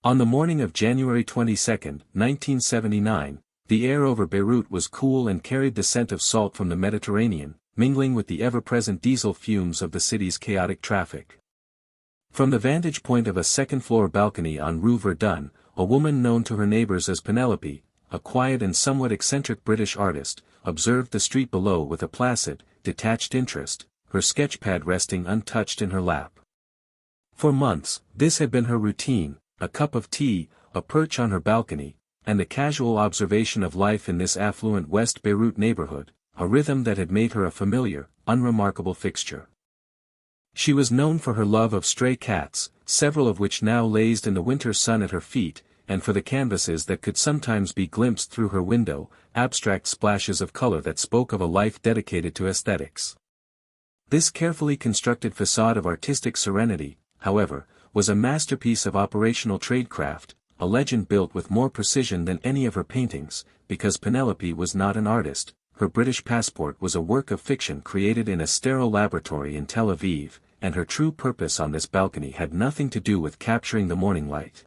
On the morning of January 22, 1979, the air over Beirut was cool and carried the scent of salt from the Mediterranean, mingling with the ever-present diesel fumes of the city's chaotic traffic. From the vantage point of a second-floor balcony on Rue Verdun, a woman known to her neighbors as Penelope, a quiet and somewhat eccentric British artist, observed the street below with a placid, detached interest, her sketchpad resting untouched in her lap. For months, this had been her routine: a cup of tea, a perch on her balcony, and the casual observation of life in this affluent West Beirut neighborhood, a rhythm that had made her a familiar, unremarkable fixture. She was known for her love of stray cats, several of which now lazed in the winter sun at her feet, and for the canvases that could sometimes be glimpsed through her window, abstract splashes of color that spoke of a life dedicated to aesthetics. This carefully constructed facade of artistic serenity, however, was a masterpiece of operational tradecraft, a legend built with more precision than any of her paintings, because Penelope was not an artist. Her British passport was a work of fiction created in a sterile laboratory in Tel Aviv, and her true purpose on this balcony had nothing to do with capturing the morning light.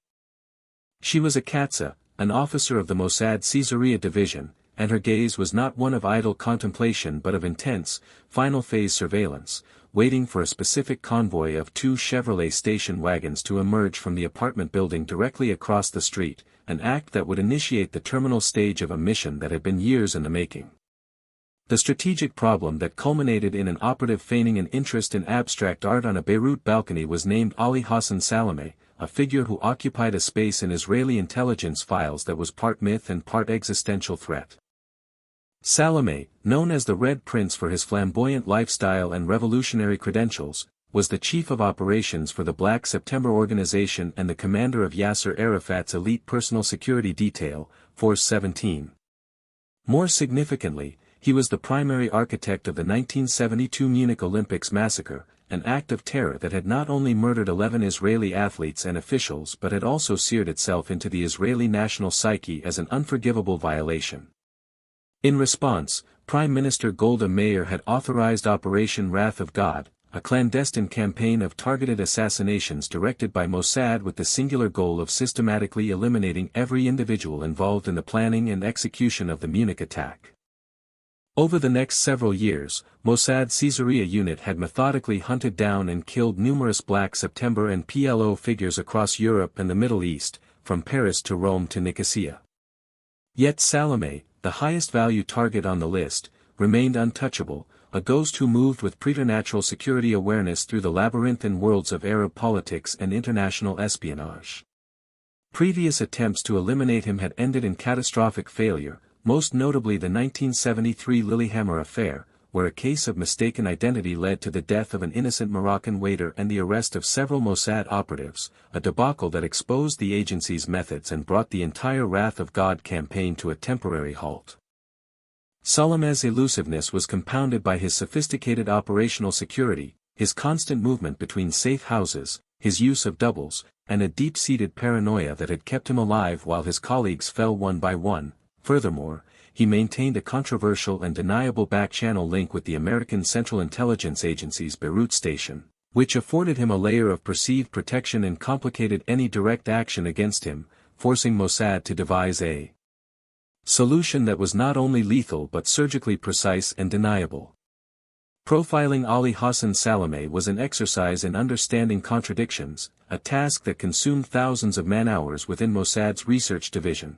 She was a Katza, an officer of the Mossad Caesarea division, and her gaze was not one of idle contemplation but of intense, final-phase surveillance, waiting for a specific convoy of 2 Chevrolet station wagons to emerge from the apartment building directly across the street, an act that would initiate the terminal stage of a mission that had been years in the making. The strategic problem that culminated in an operative feigning an interest in abstract art on a Beirut balcony was named Ali Hassan Salameh, a figure who occupied a space in Israeli intelligence files that was part myth and part existential threat. Salameh, known as the Red Prince for his flamboyant lifestyle and revolutionary credentials, was the chief of operations for the Black September organization and the commander of Yasser Arafat's elite personal security detail, Force 17. More significantly, he was the primary architect of the 1972 Munich Olympics massacre, an act of terror that had not only murdered 11 Israeli athletes and officials but had also seared itself into the Israeli national psyche as an unforgivable violation. In response, Prime Minister Golda Meir had authorized Operation Wrath of God, a clandestine campaign of targeted assassinations directed by Mossad with the singular goal of systematically eliminating every individual involved in the planning and execution of the Munich attack. Over the next several years, Mossad Caesarea unit had methodically hunted down and killed numerous Black September and PLO figures across Europe and the Middle East, from Paris to Rome to Nicosia. Yet Salameh, the highest value target on the list, remained untouchable, a ghost who moved with preternatural security awareness through the labyrinthine worlds of Arab politics and international espionage. Previous attempts to eliminate him had ended in catastrophic failure, most notably the 1973 Lillehammer affair, where a case of mistaken identity led to the death of an innocent Moroccan waiter and the arrest of several Mossad operatives, a debacle that exposed the agency's methods and brought the entire Wrath of God campaign to a temporary halt. Salameh's elusiveness was compounded by his sophisticated operational security, his constant movement between safe houses, his use of doubles, and a deep-seated paranoia that had kept him alive while his colleagues fell one by one. Furthermore, he maintained a controversial and deniable back-channel link with the American Central Intelligence Agency's Beirut station, which afforded him a layer of perceived protection and complicated any direct action against him, forcing Mossad to devise a solution that was not only lethal but surgically precise and deniable. Profiling Ali Hassan Salameh was an exercise in understanding contradictions, a task that consumed thousands of man-hours within Mossad's research division.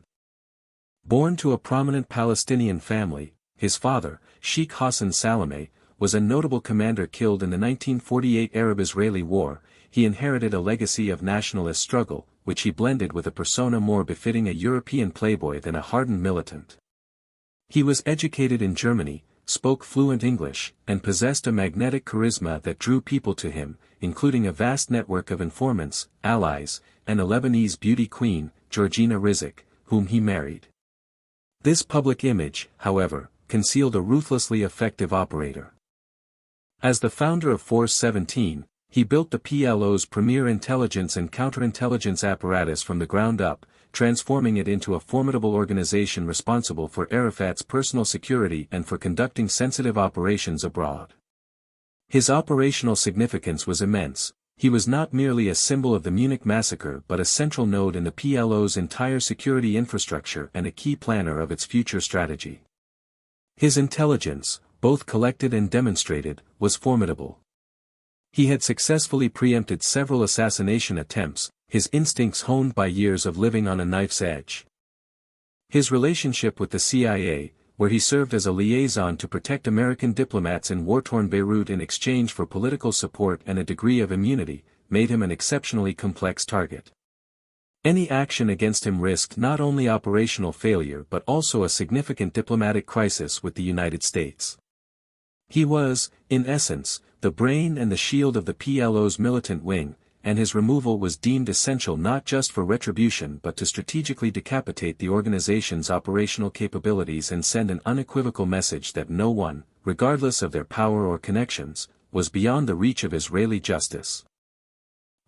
Born to a prominent Palestinian family, his father, Sheikh Hassan Salameh, was a notable commander killed in the 1948 Arab-Israeli War. He inherited a legacy of nationalist struggle, which he blended with a persona more befitting a European playboy than a hardened militant. He was educated in Germany, spoke fluent English, and possessed a magnetic charisma that drew people to him, including a vast network of informants, allies, and a Lebanese beauty queen, Georgina Rizik, whom he married. This public image, however, concealed a ruthlessly effective operator. As the founder of Force 17, he built the PLO's premier intelligence and counterintelligence apparatus from the ground up, transforming it into a formidable organization responsible for Arafat's personal security and for conducting sensitive operations abroad. His operational significance was immense. He was not merely a symbol of the Munich massacre but a central node in the PLO's entire security infrastructure and a key planner of its future strategy. His intelligence, both collected and demonstrated, was formidable. He had successfully preempted several assassination attempts, his instincts honed by years of living on a knife's edge. His relationship with the CIA, where he served as a liaison to protect American diplomats in war-torn Beirut in exchange for political support and a degree of immunity, made him an exceptionally complex target. Any action against him risked not only operational failure but also a significant diplomatic crisis with the United States. He was, in essence, the brain and the shield of the PLO's militant wing, and his removal was deemed essential not just for retribution but to strategically decapitate the organization's operational capabilities and send an unequivocal message that no one, regardless of their power or connections, was beyond the reach of Israeli justice.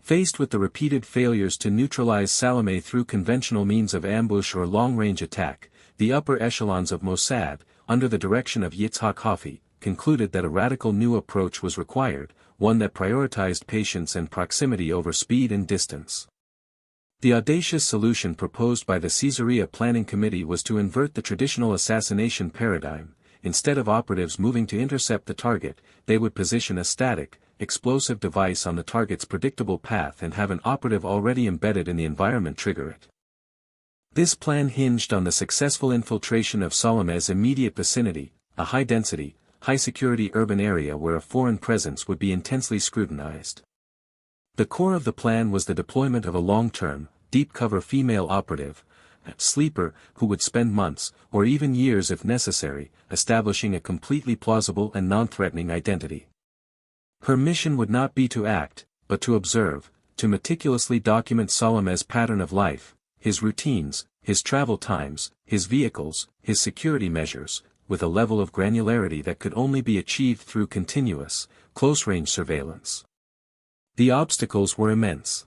Faced with the repeated failures to neutralize Salameh through conventional means of ambush or long-range attack, the upper echelons of Mossad, under the direction of Yitzhak Hoffi, concluded that a radical new approach was required, one that prioritized patience and proximity over speed and distance. The audacious solution proposed by the Caesarea Planning Committee was to invert the traditional assassination paradigm. Instead of operatives moving to intercept the target, they would position a static, explosive device on the target's predictable path and have an operative already embedded in the environment trigger it. This plan hinged on the successful infiltration of Salameh's immediate vicinity, a high-density, high-security urban area where a foreign presence would be intensely scrutinized. The core of the plan was the deployment of a long-term, deep-cover female operative, a sleeper, who would spend months, or even years if necessary, establishing a completely plausible and non-threatening identity. Her mission would not be to act, but to observe, to meticulously document Salameh's pattern of life, his routines, his travel times, his vehicles, his security measures, with a level of granularity that could only be achieved through continuous, close-range surveillance. The obstacles were immense.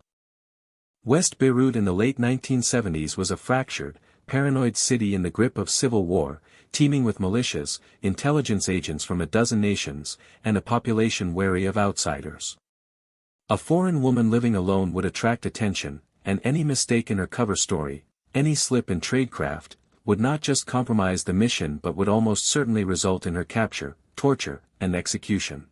West Beirut in the late 1970s was a fractured, paranoid city in the grip of civil war, teeming with militias, intelligence agents from a dozen nations, and a population wary of outsiders. A foreign woman living alone would attract attention, and any mistake in her cover story, any slip in tradecraft, would not just compromise the mission but would almost certainly result in her capture, torture, and execution.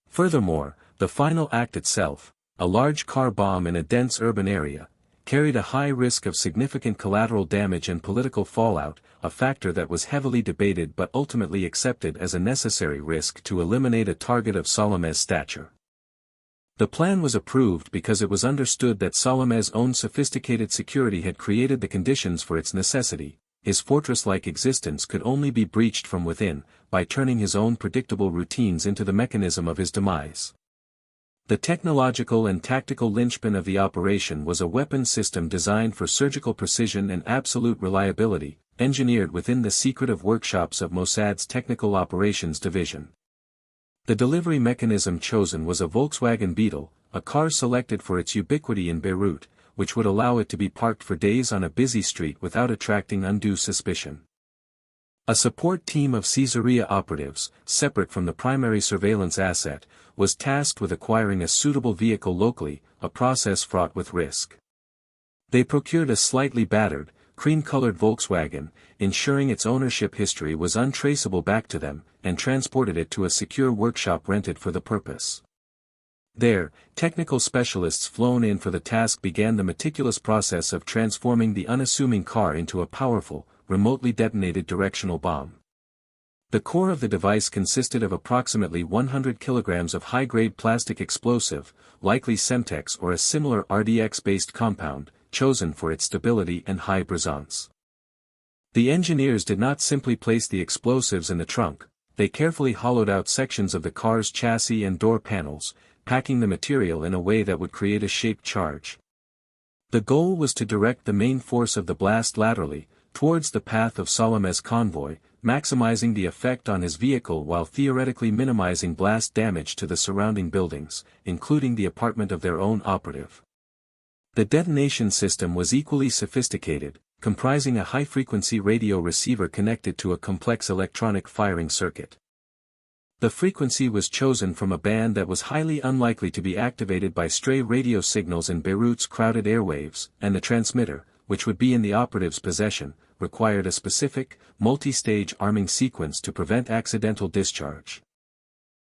Furthermore, the final act itself, a large car bomb in a dense urban area, carried a high risk of significant collateral damage and political fallout, a factor that was heavily debated but ultimately accepted as a necessary risk to eliminate a target of Salameh's stature. The plan was approved because it was understood that Salameh's own sophisticated security had created the conditions for its necessity. His fortress-like existence could only be breached from within, by turning his own predictable routines into the mechanism of his demise. The technological and tactical linchpin of the operation was a weapons system designed for surgical precision and absolute reliability, engineered within the secretive workshops of Mossad's Technical Operations Division. The delivery mechanism chosen was a Volkswagen Beetle, a car selected for its ubiquity in Beirut, which would allow it to be parked for days on a busy street without attracting undue suspicion. A support team of Caesarea operatives, separate from the primary surveillance asset, was tasked with acquiring a suitable vehicle locally, a process fraught with risk. They procured a slightly battered, cream-colored Volkswagen, ensuring its ownership history was untraceable back to them, and transported it to a secure workshop rented for the purpose. There, technical specialists flown in for the task began the meticulous process of transforming the unassuming car into a powerful, remotely detonated directional bomb. The core of the device consisted of approximately 100 kilograms of high-grade plastic explosive, likely Semtex or a similar RDX-based compound, chosen for its stability and high brisance. The engineers did not simply place the explosives in the trunk, they carefully hollowed out sections of the car's chassis and door panels, packing the material in a way that would create a shaped charge. The goal was to direct the main force of the blast laterally, towards the path of Salameh's convoy, maximizing the effect on his vehicle while theoretically minimizing blast damage to the surrounding buildings, including the apartment of their own operative. The detonation system was equally sophisticated, comprising a high-frequency radio receiver connected to a complex electronic firing circuit. The frequency was chosen from a band that was highly unlikely to be activated by stray radio signals in Beirut's crowded airwaves, and the transmitter, which would be in the operative's possession, required a specific, multi-stage arming sequence to prevent accidental discharge.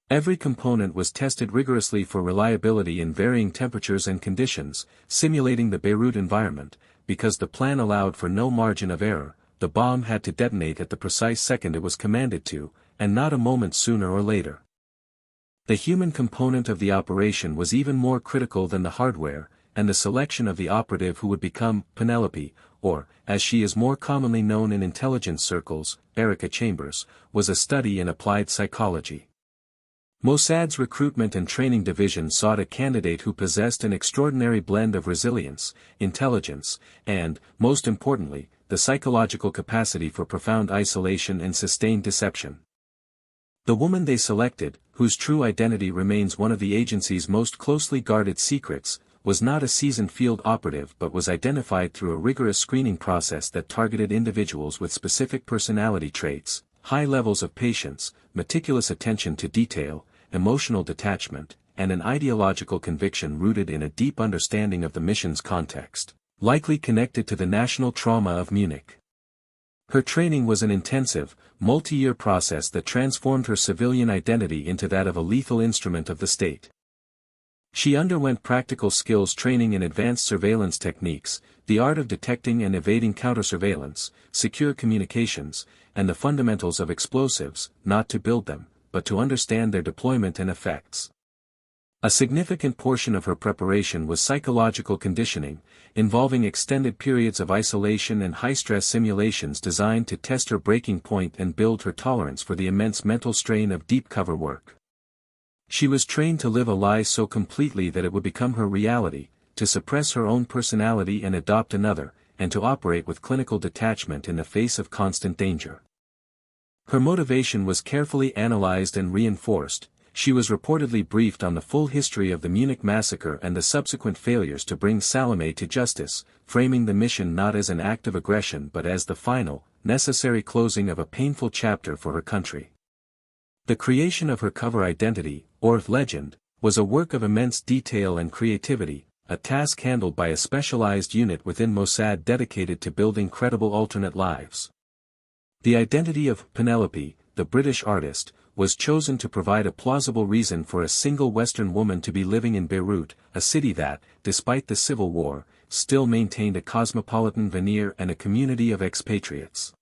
Every component was tested rigorously for reliability in varying temperatures and conditions, simulating the Beirut environment. Because the plan allowed for no margin of error, the bomb had to detonate at the precise second it was commanded to, and not a moment sooner or later. The human component of the operation was even more critical than the hardware, and the selection of the operative who would become Penelope, or, as she is more commonly known in intelligence circles, Erica Chambers, was a study in applied psychology. Mossad's recruitment and training division sought a candidate who possessed an extraordinary blend of resilience, intelligence, and, most importantly, the psychological capacity for profound isolation and sustained deception. The woman they selected, whose true identity remains one of the agency's most closely guarded secrets, was not a seasoned field operative but was identified through a rigorous screening process that targeted individuals with specific personality traits, high levels of patience, meticulous attention to detail, emotional detachment, and an ideological conviction rooted in a deep understanding of the mission's context, likely connected to the national trauma of Munich. Her training was an intensive, multi-year process that transformed her civilian identity into that of a lethal instrument of the state. She underwent practical skills training in advanced surveillance techniques, the art of detecting and evading counter-surveillance, secure communications, and the fundamentals of explosives, not to build them, but to understand their deployment and effects. A significant portion of her preparation was psychological conditioning, involving extended periods of isolation and high-stress simulations designed to test her breaking point and build her tolerance for the immense mental strain of deep cover work. She was trained to live a lie so completely that it would become her reality, to suppress her own personality and adopt another, and to operate with clinical detachment in the face of constant danger. Her motivation was carefully analyzed and reinforced. She was reportedly briefed on the full history of the Munich massacre and the subsequent failures to bring Salome to justice, framing the mission not as an act of aggression but as the final, necessary closing of a painful chapter for her country. The creation of her cover identity, or legend, was a work of immense detail and creativity, a task handled by a specialized unit within Mossad dedicated to building credible alternate lives. The identity of Penelope, the British artist, was chosen to provide a plausible reason for a single Western woman to be living in Beirut, a city that, despite the civil war, still maintained a cosmopolitan veneer and a community of expatriates.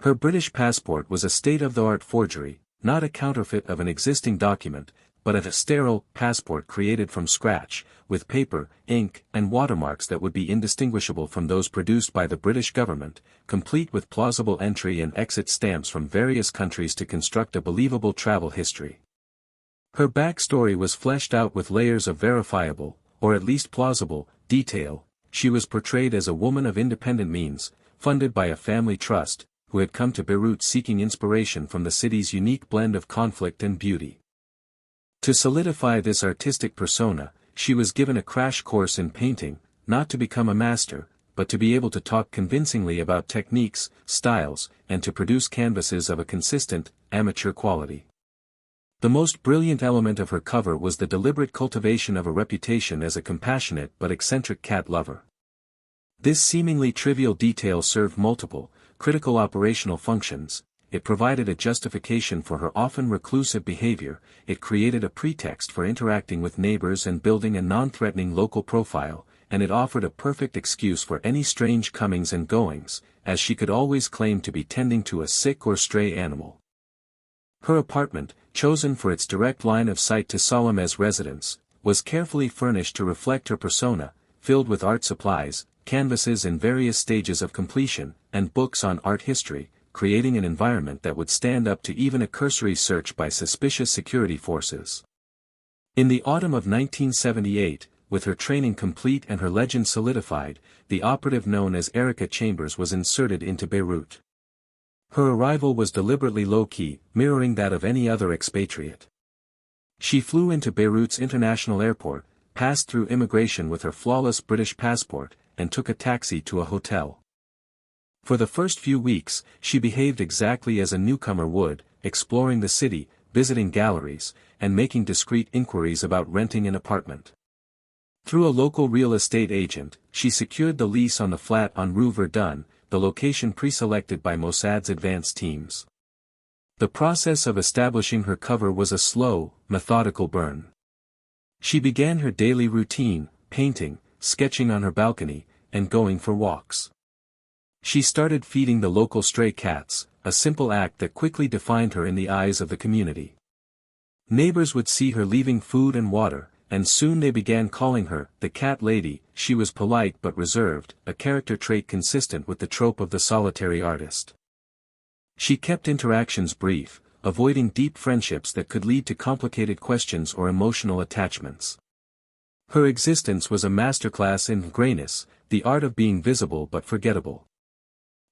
Her British passport was a state-of-the-art forgery, not a counterfeit of an existing document, but a sterile passport created from scratch, with paper, ink, and watermarks that would be indistinguishable from those produced by the British government, complete with plausible entry and exit stamps from various countries to construct a believable travel history. Her backstory was fleshed out with layers of verifiable, or at least plausible, detail. She was portrayed as a woman of independent means, funded by a family trust, who had come to Beirut seeking inspiration from the city's unique blend of conflict and beauty. To solidify this artistic persona, she was given a crash course in painting, not to become a master, but to be able to talk convincingly about techniques, styles, and to produce canvases of a consistent, amateur quality. The most brilliant element of her cover was the deliberate cultivation of a reputation as a compassionate but eccentric cat lover. This seemingly trivial detail served multiple, critical operational functions. It provided a justification for her often reclusive behavior, it created a pretext for interacting with neighbors and building a non-threatening local profile, and it offered a perfect excuse for any strange comings and goings, as she could always claim to be tending to a sick or stray animal. Her apartment, chosen for its direct line of sight to Salome's residence, was carefully furnished to reflect her persona, filled with art supplies, canvases in various stages of completion, and books on art history, creating an environment that would stand up to even a cursory search by suspicious security forces. In the autumn of 1978, with her training complete and her legend solidified, the operative known as Erica Chambers was inserted into Beirut. Her arrival was deliberately low-key, mirroring that of any other expatriate. She flew into Beirut's international airport, passed through immigration with her flawless British passport, and took a taxi to a hotel. For the first few weeks, she behaved exactly as a newcomer would, exploring the city, visiting galleries, and making discreet inquiries about renting an apartment. Through a local real estate agent, she secured the lease on the flat on Rue Verdun, the location pre-selected by Mossad's advanced teams. The process of establishing her cover was a slow, methodical burn. She began her daily routine, painting, sketching on her balcony, and going for walks. She started feeding the local stray cats, a simple act that quickly defined her in the eyes of the community. Neighbors would see her leaving food and water, and soon they began calling her the cat lady. She was polite but reserved, a character trait consistent with the trope of the solitary artist. She kept interactions brief, avoiding deep friendships that could lead to complicated questions or emotional attachments. Her existence was a masterclass in grayness, the art of being visible but forgettable.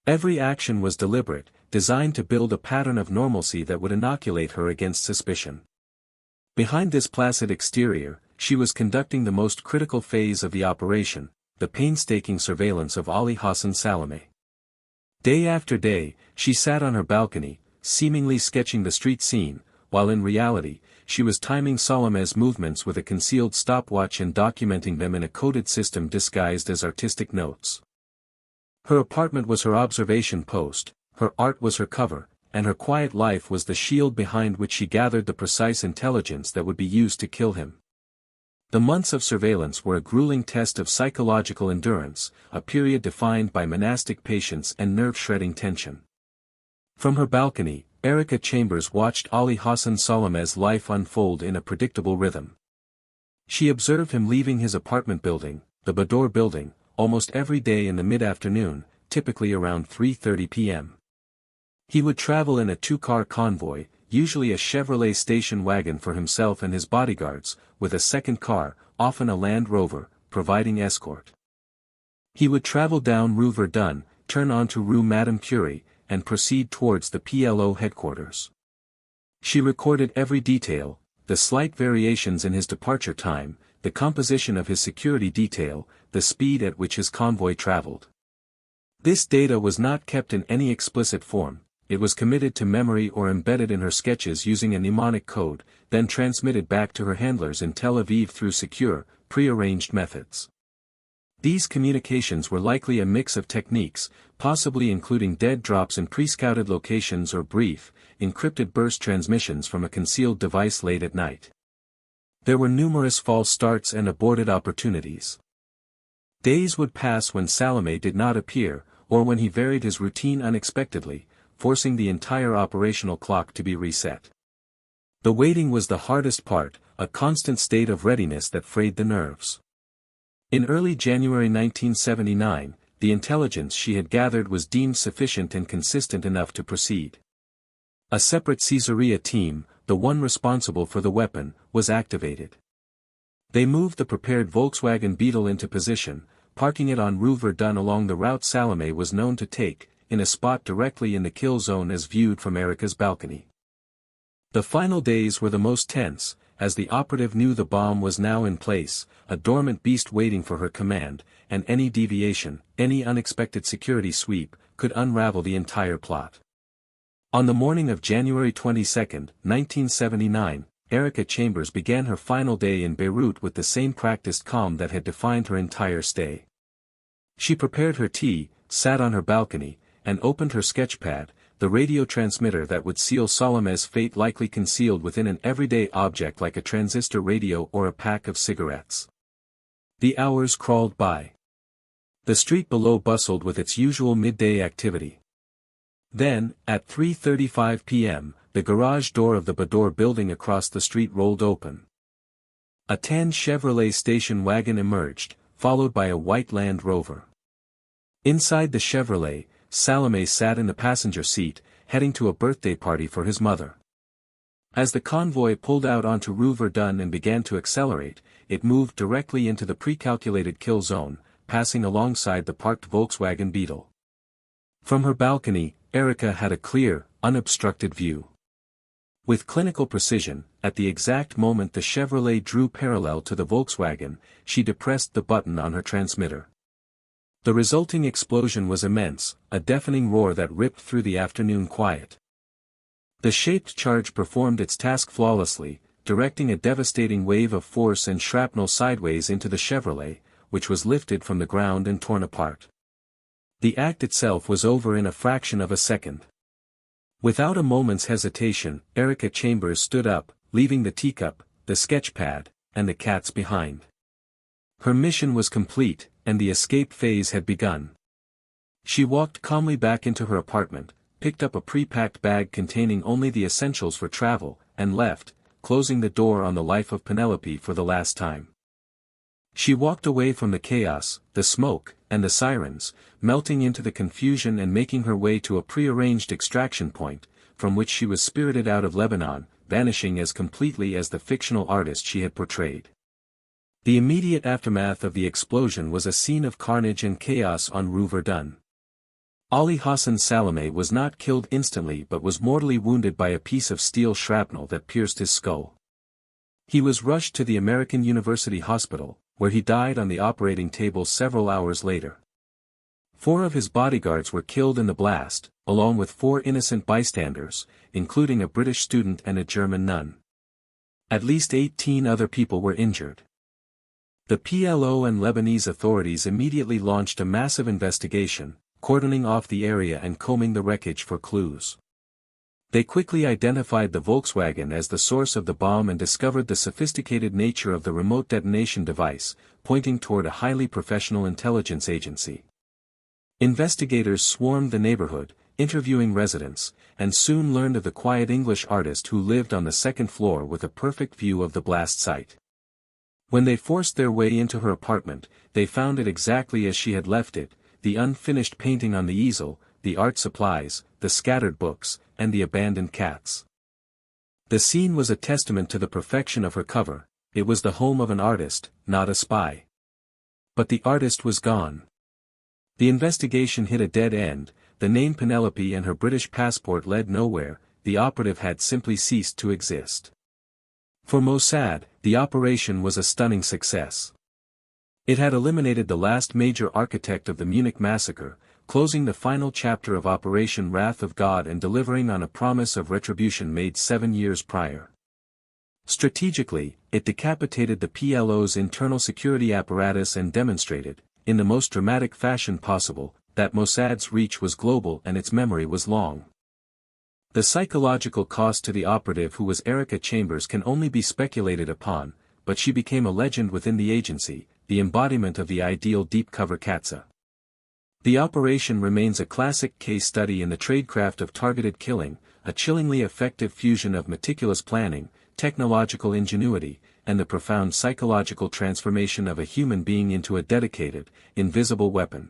Every action was deliberate, designed to build a pattern of normalcy that would inoculate her against suspicion. Behind this placid exterior, she was conducting the most critical phase of the operation, the painstaking surveillance of Ali Hassan Salameh. Day after day, she sat on her balcony, seemingly sketching the street scene, while in reality, she was timing Salameh's movements with a concealed stopwatch and documenting them in a coded system disguised as artistic notes. Her apartment was her observation post, her art was her cover, and her quiet life was the shield behind which she gathered the precise intelligence that would be used to kill him. The months of surveillance were a grueling test of psychological endurance, a period defined by monastic patience and nerve-shredding tension. From her balcony, Erica Chambers watched Ali Hassan Salameh's life unfold in a predictable rhythm. She observed him leaving his apartment building, the Bador building, almost every day in the mid-afternoon, typically around 3:30 p.m. He would travel in a two-car convoy, usually a Chevrolet station wagon for himself and his bodyguards, with a second car, often a Land Rover, providing escort. He would travel down Rue Verdun, turn onto Rue Madame Curie, and proceed towards the PLO headquarters. She recorded every detail, the slight variations in his departure time, the composition of his security detail, the speed at which his convoy traveled. This data was not kept in any explicit form. It was committed to memory or embedded in her sketches using a mnemonic code, then transmitted back to her handlers in Tel Aviv through secure, pre-arranged methods. These communications were likely a mix of techniques, possibly including dead drops in pre-scouted locations or brief, encrypted burst transmissions from a concealed device late at night. There were numerous false starts and aborted opportunities. Days would pass when Salameh did not appear, or when he varied his routine unexpectedly, forcing the entire operational clock to be reset. The waiting was the hardest part, a constant state of readiness that frayed the nerves. In early January 1979, the intelligence she had gathered was deemed sufficient and consistent enough to proceed. A separate Caesarea team, the one responsible for the weapon, was activated. They moved the prepared Volkswagen Beetle into position, parking it on Rue Verdun along the route Salameh was known to take, in a spot directly in the kill zone as viewed from Erica's balcony. The final days were the most tense, as the operative knew the bomb was now in place, a dormant beast waiting for her command, and any deviation, any unexpected security sweep, could unravel the entire plot. On the morning of January 22, 1979, Erica Chambers began her final day in Beirut with the same practiced calm that had defined her entire stay. She prepared her tea, sat on her balcony, and opened her sketchpad, the radio transmitter that would seal Salameh's fate likely concealed within an everyday object like a transistor radio or a pack of cigarettes. The hours crawled by. The street below bustled with its usual midday activity. Then, at 3:35 p.m., the garage door of the Bador building across the street rolled open. A tan Chevrolet station wagon emerged, followed by a white Land Rover. Inside the Chevrolet, Salameh sat in the passenger seat, heading to a birthday party for his mother. As the convoy pulled out onto Rue Verdun and began to accelerate, it moved directly into the pre-calculated kill zone, passing alongside the parked Volkswagen Beetle. From her balcony, Erica had a clear, unobstructed view. With clinical precision, at the exact moment the Chevrolet drew parallel to the Volkswagen, she depressed the button on her transmitter. The resulting explosion was immense, a deafening roar that ripped through the afternoon quiet. The shaped charge performed its task flawlessly, directing a devastating wave of force and shrapnel sideways into the Chevrolet, which was lifted from the ground and torn apart. The act itself was over in a fraction of a second. Without a moment's hesitation, Erica Chambers stood up, leaving the teacup, the sketch pad, and the cats behind. Her mission was complete, and the escape phase had begun. She walked calmly back into her apartment, picked up a pre-packed bag containing only the essentials for travel, and left, closing the door on the life of Penelope for the last time. She walked away from the chaos, the smoke, and the sirens, melting into the confusion and making her way to a pre-arranged extraction point, from which she was spirited out of Lebanon, vanishing as completely as the fictional artist she had portrayed. The immediate aftermath of the explosion was a scene of carnage and chaos on Rue Verdun. Ali Hassan Salameh was not killed instantly but was mortally wounded by a piece of steel shrapnel that pierced his skull. He was rushed to the American University Hospital, where he died on the operating table several hours later. 4 of his bodyguards were killed in the blast, along with 4 innocent bystanders, including a British student and a German nun. At least 18 other people were injured. The PLO and Lebanese authorities immediately launched a massive investigation, cordoning off the area and combing the wreckage for clues. They quickly identified the Volkswagen as the source of the bomb and discovered the sophisticated nature of the remote detonation device, pointing toward a highly professional intelligence agency. Investigators swarmed the neighborhood, interviewing residents, and soon learned of the quiet English artist who lived on the second floor with a perfect view of the blast site. When they forced their way into her apartment, they found it exactly as she had left it, the unfinished painting on the easel, the art supplies, the scattered books, and the abandoned cats. The scene was a testament to the perfection of her cover. It was the home of an artist, not a spy. But the artist was gone. The investigation hit a dead end, the name Penelope and her British passport led nowhere, the operative had simply ceased to exist. For Mossad, the operation was a stunning success. It had eliminated the last major architect of the Munich massacre, closing the final chapter of Operation Wrath of God and delivering on a promise of retribution made 7 years prior. Strategically, it decapitated the PLO's internal security apparatus and demonstrated, in the most dramatic fashion possible, that Mossad's reach was global and its memory was long. The psychological cost to the operative who was Erica Chambers can only be speculated upon, but she became a legend within the agency, the embodiment of the ideal deep-cover Katza. The operation remains a classic case study in the tradecraft of targeted killing, a chillingly effective fusion of meticulous planning, technological ingenuity, and the profound psychological transformation of a human being into a dedicated, invisible weapon.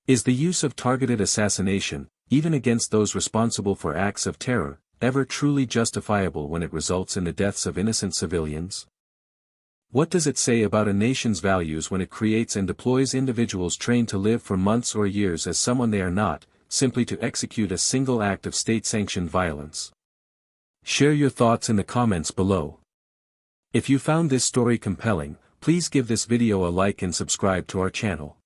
Is the use of targeted assassination, even against those responsible for acts of terror, ever truly justifiable when it results in the deaths of innocent civilians? What does it say about a nation's values when it creates and deploys individuals trained to live for months or years as someone they are not, simply to execute a single act of state-sanctioned violence? Share your thoughts in the comments below. If you found this story compelling, please give this video a like and subscribe to our channel.